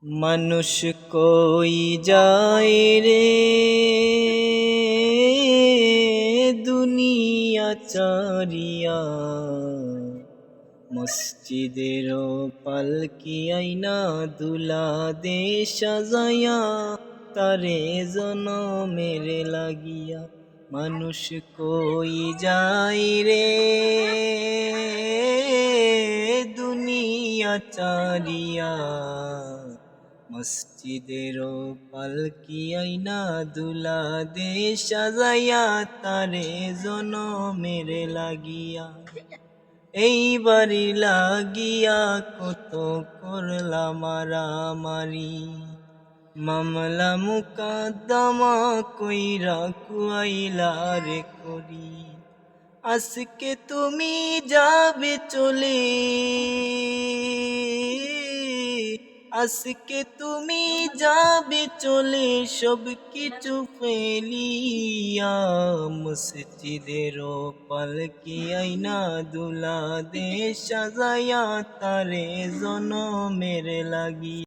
মানুষ কই যায় রে দুনিয়া চারিয়া, মসজিদের পালকি আইনা দুলা দে সাজাইয়া, তারে জনমের লাগিয়া। মানুষ কই যায় রে দুনিয়া চারিয়া, মসজিদের পালকি আইনা দুলা দে সাজাইয়া, তারে জনমের লাগিয়া। এই বাড়ি লাগিয়া কত করলা মারামারি, মামলা মুকদ্দমা কইরা কুয়াইলা রে করি। আজকে তুমি যাবে চলে, আজকে তুমি যাবে চলে সব কিছু ফেলিয়া, মসজিদের পালকি আইনা দুলা দে সাজাইয়া, তারে জনমের লাগি।